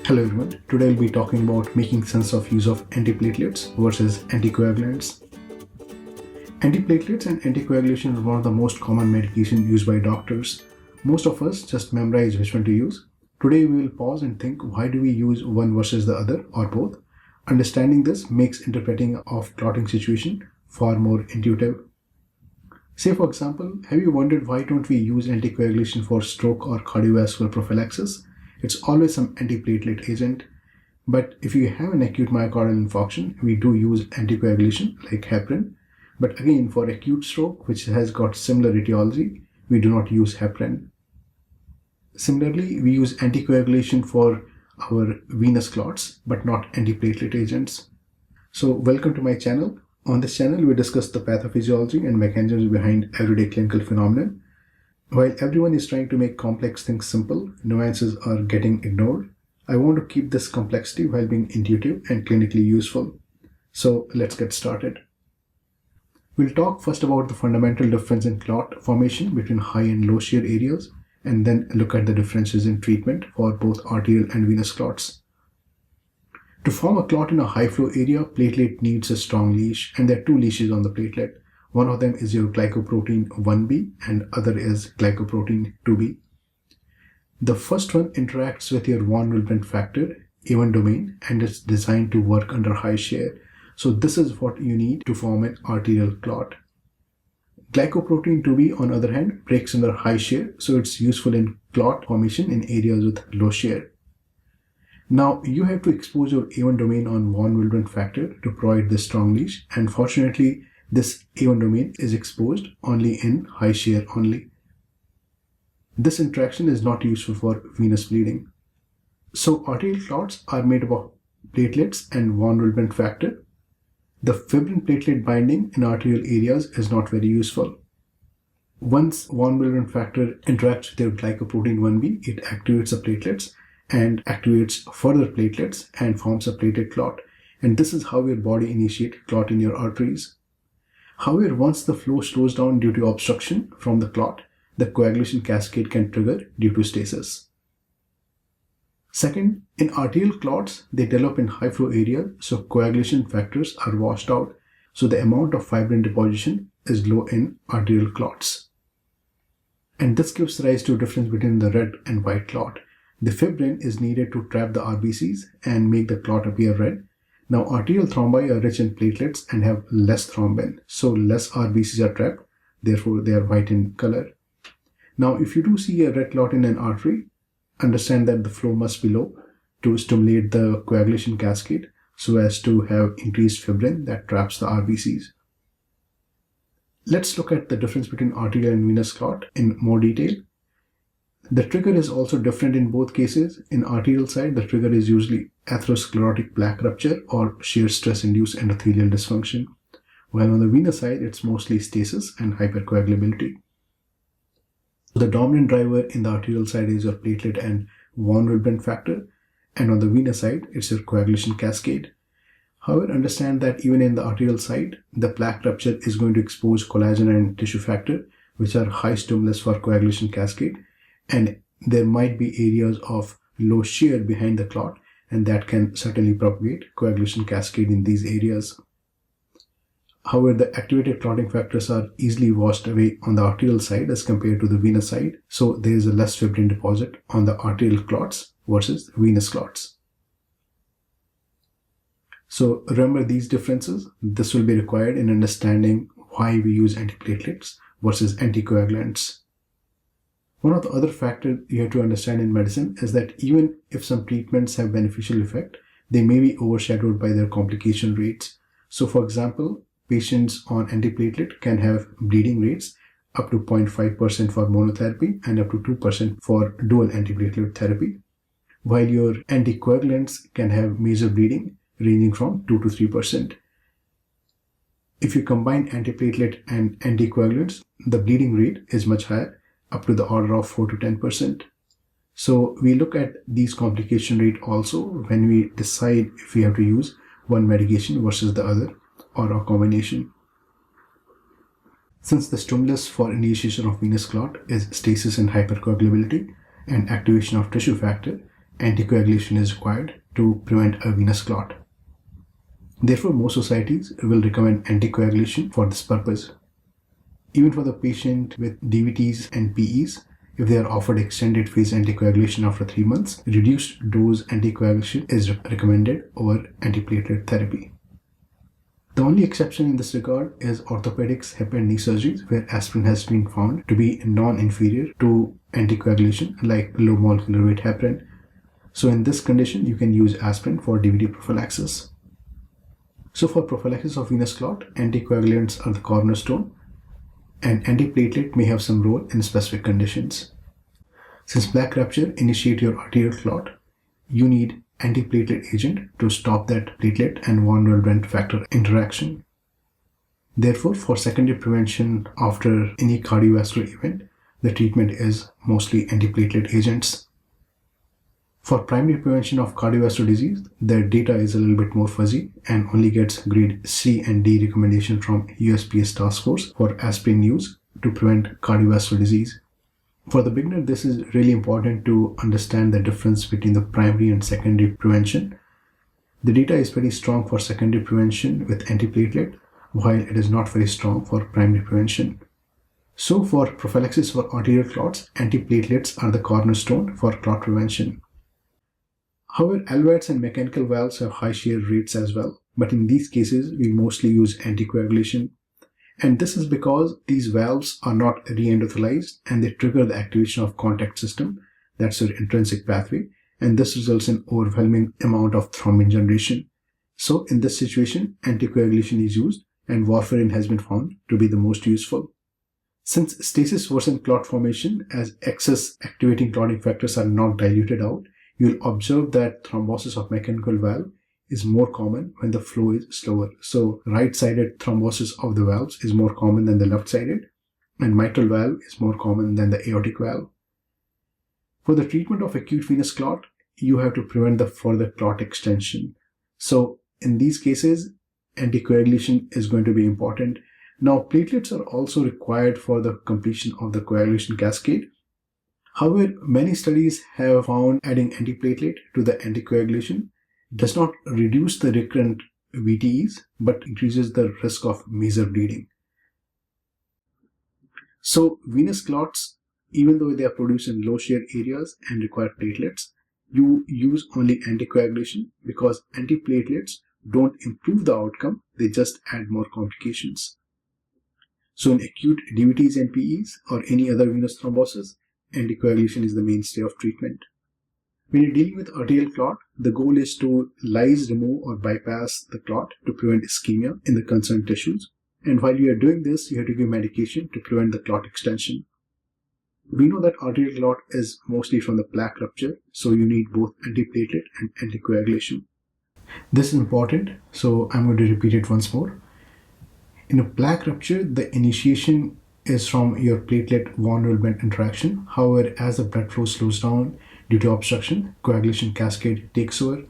Hello everyone, today I'll be talking about making sense of use of antiplatelets versus anticoagulants. Antiplatelets and anticoagulation are one of the most common medications used by doctors. Most of us just memorize which one to use. Today we will pause and think, why do we use one versus the other or both? Understanding this makes interpreting of clotting situation far more intuitive. Say for example, have you wondered why don't we use anticoagulation for stroke or cardiovascular prophylaxis? It's always some antiplatelet agent. But if you have an acute myocardial infarction, we do use anticoagulation like heparin. But again, for acute stroke, which has got similar etiology, we do not use heparin. Similarly, we use anticoagulation for our venous clots, but not antiplatelet agents. So welcome to my channel. On this channel, we discuss the pathophysiology and mechanisms behind everyday clinical phenomenon. While everyone is trying to make complex things simple, nuances are getting ignored. I want to keep this complexity while being intuitive and clinically useful. So let's get started. We'll talk first about the fundamental difference in clot formation between high and low shear areas, and then look at the differences in treatment for both arterial and venous clots. To form a clot in a high flow area, platelet needs a strong leash, and there are two leashes on the platelet. One of them is your glycoprotein 1b and other is glycoprotein 2b. The first one interacts with your von Willebrand factor A1 domain and is designed to work under high shear. So this is what you need to form an arterial clot. Glycoprotein 2b on the other hand breaks under high shear, so it's useful in clot formation in areas with low shear. Now you have to expose your A1 domain on von Willebrand factor to provide this strong leash, and fortunately this A1 domain is exposed only in high shear only. This interaction is not useful for venous bleeding. So arterial clots are made up of platelets and von Willebrand factor. The fibrin-platelet binding in arterial areas is not very useful. Once von Willebrand factor interacts with your glycoprotein 1b, it activates the platelets and activates further platelets and forms a platelet clot. And this is how your body initiates clot in your arteries. However, once the flow slows down due to obstruction from the clot, the coagulation cascade can trigger due to stasis. Second, in arterial clots, they develop in high flow areas, so coagulation factors are washed out, so the amount of fibrin deposition is low in arterial clots. And this gives rise to a difference between the red and white clot. The fibrin is needed to trap the RBCs and make the clot appear red. Now arterial thrombi are rich in platelets and have less thrombin, so less RBCs are trapped, therefore they are white in color. Now if you do see a red clot in an artery, understand that the flow must be low to stimulate the coagulation cascade so as to have increased fibrin that traps the RBCs. Let's look at the difference between arterial and venous clot in more detail. The trigger is also different in both cases. In arterial side, the trigger is usually atherosclerotic plaque rupture or shear stress-induced endothelial dysfunction, while on the venous side, it's mostly stasis and hypercoagulability. The dominant driver in the arterial side is your platelet and von Willebrand factor, and on the venous side, it's your coagulation cascade. However, understand that even in the arterial side, the plaque rupture is going to expose collagen and tissue factor, which are high stimulus for coagulation cascade, and there might be areas of low shear behind the clot, and that can certainly propagate coagulation cascade in these areas. However, the activated clotting factors are easily washed away on the arterial side as compared to the venous side, so there is a less fibrin deposit on the arterial clots versus venous clots. So remember these differences. This will be required in understanding why we use antiplatelets versus anticoagulants. One of the other factors you have to understand in medicine is that even if some treatments have beneficial effect, they may be overshadowed by their complication rates. So for example, patients on antiplatelet can have bleeding rates up to 0.5% for monotherapy and up to 2% for dual antiplatelet therapy, while your anticoagulants can have major bleeding ranging from 2 to 3%. If you combine antiplatelet and anticoagulants, the bleeding rate is much higher, up to the order of 4 to 10%. So we look at these complication rate also when we decide if we have to use one medication versus the other or a combination. Since the stimulus for initiation of venous clot is stasis and hypercoagulability and activation of tissue factor, anticoagulation is required to prevent a venous clot. Therefore, most societies will recommend anticoagulation for this purpose. Even for the patient with DVTs and PEs, if they are offered extended phase anticoagulation after 3 months, reduced dose anticoagulation is recommended over antiplatelet therapy. The only exception in this regard is orthopedics, hip and knee surgeries, where aspirin has been found to be non-inferior to anticoagulation, like low molecular weight heparin. So in this condition, you can use aspirin for DVT prophylaxis. So for prophylaxis of venous clot, anticoagulants are the cornerstone, and antiplatelet may have some role in specific conditions. Since plaque rupture initiates your arterial clot, you need antiplatelet agent to stop that platelet and von Willebrand factor interaction. Therefore, for secondary prevention after any cardiovascular event, the treatment is mostly antiplatelet agents. For primary prevention of cardiovascular disease, the data is a little bit more fuzzy and only gets grade C and D recommendation from USPS task force for aspirin use to prevent cardiovascular disease. For the beginner, this is really important to understand the difference between the primary and secondary prevention. The data is pretty strong for secondary prevention with antiplatelet, while it is not very strong for primary prevention. So for prophylaxis for arterial clots, antiplatelets are the cornerstone for clot prevention. However, alveoles and mechanical valves have high shear rates as well, but in these cases, we mostly use anticoagulation. And this is because these valves are not re-endothelialized and they trigger the activation of contact system, that's your intrinsic pathway, and this results in overwhelming amount of thrombin generation. So in this situation, anticoagulation is used and warfarin has been found to be the most useful. Since stasis worsens clot formation as excess activating clotting factors are not diluted out, you'll observe that thrombosis of mechanical valve is more common when the flow is slower. So right-sided thrombosis of the valves is more common than the left-sided, and mitral valve is more common than the aortic valve. For the treatment of acute venous clot, you have to prevent the further clot extension. So in these cases, anticoagulation is going to be important. Now, platelets are also required for the completion of the coagulation cascade. However, many studies have found adding antiplatelet to the anticoagulation does not reduce the recurrent VTEs, but increases the risk of major bleeding. So venous clots, even though they are produced in low shear areas and require platelets, you use only anticoagulation because antiplatelets don't improve the outcome, they just add more complications. So in acute DVTs and PEs or any other venous thrombosis, anticoagulation is the mainstay of treatment. When you're dealing with arterial clot, the goal is to lyse, remove or bypass the clot to prevent ischemia in the concerned tissues. And while you are doing this, you have to give medication to prevent the clot extension. We know that arterial clot is mostly from the plaque rupture, so you need both antiplatelet and anticoagulation. This is important, so I'm going to repeat it once more. In a plaque rupture, the initiation is from your platelet von Willebrand interaction. However, as the blood flow slows down due to obstruction, coagulation cascade takes over.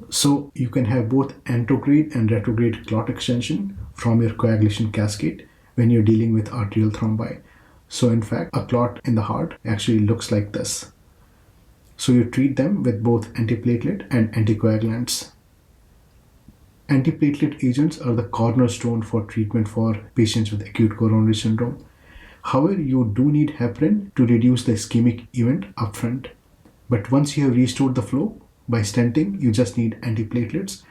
So you can have both anterograde and retrograde clot extension from your coagulation cascade when you're dealing with arterial thrombi. So in fact, a clot in the heart actually looks like this. So you treat them with both antiplatelet and anticoagulants. Antiplatelet agents are the cornerstone for treatment for patients with acute coronary syndrome. However, you do need heparin to reduce the ischemic event upfront. But once you have restored the flow by stenting, you just need antiplatelets.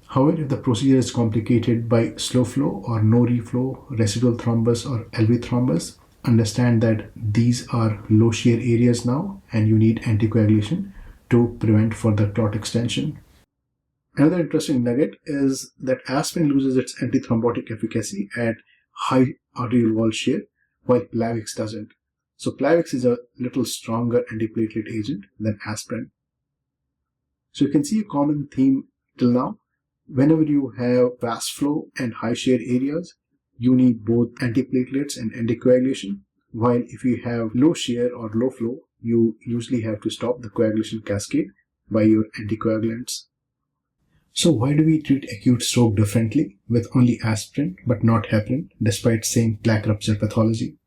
However, if the procedure is complicated by slow flow or no reflow, residual thrombus or LV thrombus, understand that these are low shear areas now and you need anticoagulation to prevent further clot extension. Another interesting nugget is that aspirin loses its antithrombotic efficacy at high arterial wall shear, while Plavix doesn't. So Plavix is a little stronger antiplatelet agent than aspirin. So you can see a common theme till now. Whenever you have fast flow and high shear areas, you need both antiplatelets and anticoagulation, while if you have low shear or low flow, you usually have to stop the coagulation cascade by your anticoagulants. So why do we treat acute stroke differently with only aspirin but not heparin despite same plaque rupture pathology?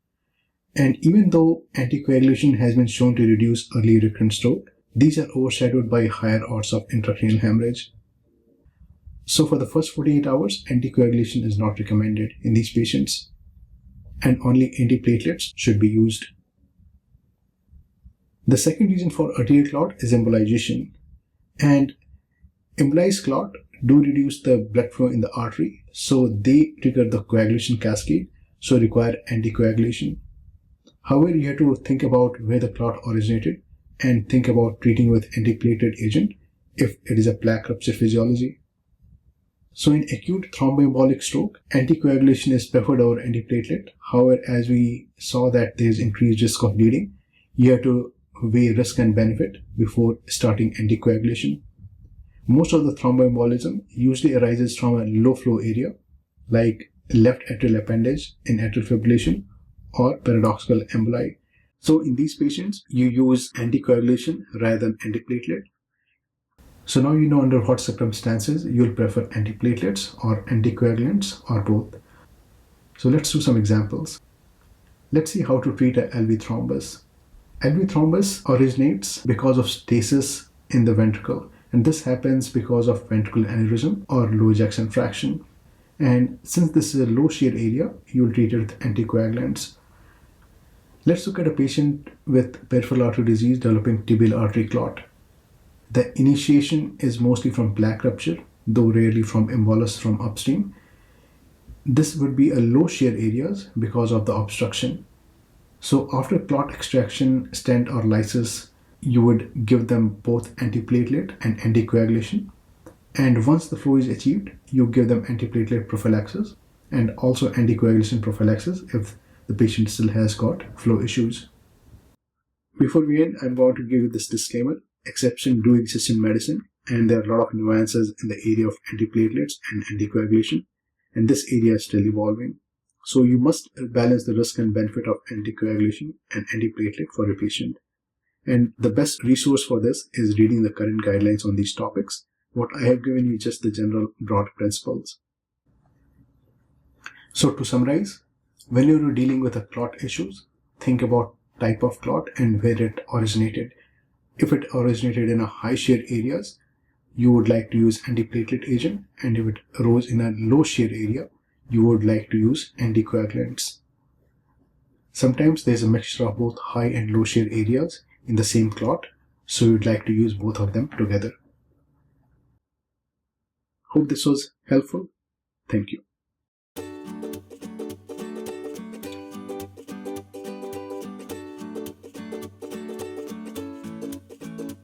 And even though anticoagulation has been shown to reduce early recurrent stroke, These are overshadowed by higher odds of intracranial hemorrhage. So for the first 48 hours, anticoagulation is not recommended in these patients, and only antiplatelets should be used. The second reason for arterial clot is embolization, and embolized clot do reduce the blood flow in the artery, so they trigger the coagulation cascade, so require anticoagulation. However, you have to think about where the clot originated and think about treating with antiplatelet agent if it is a plaque rupture physiology. So in acute thromboembolic stroke, anticoagulation is preferred over antiplatelet. However, as we saw that there is increased risk of bleeding, you have to weigh risk and benefit before starting anticoagulation. Most of the thromboembolism usually arises from a low flow area like left atrial appendage in atrial fibrillation or paradoxical emboli. So in these patients, you use anticoagulation rather than antiplatelet. So now you know under what circumstances you'll prefer antiplatelets or anticoagulants or both. So let's do some examples. Let's see how to treat a LV thrombus. LV thrombus originates because of stasis in the ventricle, and this happens because of ventricular aneurysm or low ejection fraction. And since this is a low shear area, you will treat it with anticoagulants. Let's look at a patient with peripheral artery disease developing tibial artery clot. The initiation is mostly from plaque rupture, though rarely from embolus from upstream. This would be a low shear areas because of the obstruction. So after clot extraction, stent or lysis, you would give them both antiplatelet and anticoagulation. And once the flow is achieved, you give them antiplatelet prophylaxis and also anticoagulation prophylaxis if the patient still has got flow issues. Before we end, I'm going to give you this disclaimer. Exceptions do exist in medicine, and there are a lot of nuances in the area of antiplatelets and anticoagulation, and this area is still evolving. So you must balance the risk and benefit of anticoagulation and antiplatelet for your patient. And the best resource for this is reading the current guidelines on these topics. What I have given you is just the general broad principles. So to summarize, when you're dealing with a clot issues, think about type of clot and where it originated. If it originated in a high shear areas, you would like to use antiplatelet agent, and if it arose in a low shear area, you would like to use anticoagulants. Sometimes there's a mixture of both high and low shear areas in the same clot, so you'd like to use both of them together. Hope this was helpful. Thank you.